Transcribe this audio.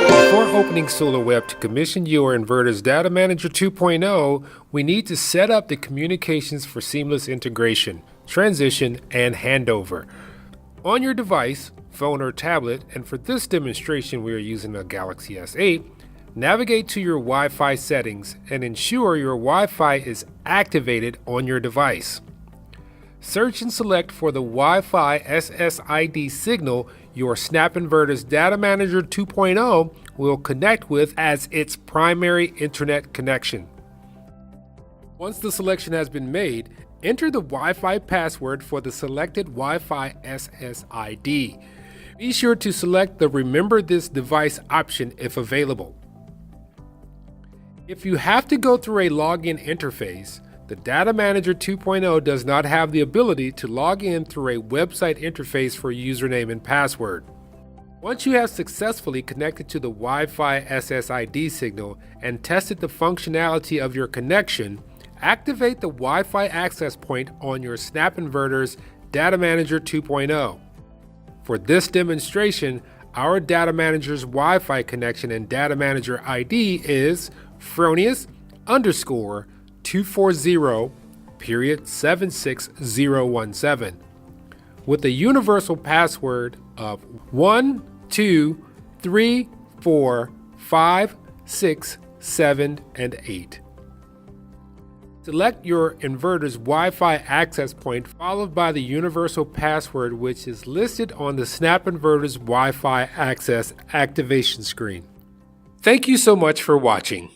Before opening SolarWeb to commission your inverter's Data Manager 2.0, we need to set up the communications for seamless integration, transition, and handover. On your device, phone or tablet, and for this demonstration we are using a Galaxy S8, navigate to your Wi-Fi settings and ensure your Wi-Fi is activated on your device. Search and select for the Wi-Fi SSID signal your Snap Inverter's Data Manager 2.0 will connect with as its primary internet connection. Once the selection has been made, enter the Wi-Fi password for the selected Wi-Fi SSID. Be sure to select the Remember This Device option if available. If you have to go through a login interface, the Data Manager 2.0 does not have the ability to log in through a website interface for username and password. Once you have successfully connected to the Wi-Fi SSID signal and tested the functionality of your connection, activate the Wi-Fi access point on your Snap Inverter's Data Manager 2.0. For this demonstration, our Data Manager's Wi-Fi connection and Data Manager ID is Fronius_240.76017 with a universal password of 1, 2, 3, 4, 5, 6, 7, and 8. Select your inverter's Wi-Fi access point followed by the universal password which is listed on the Snap Inverter's Wi-Fi access activation screen. Thank you so much for watching.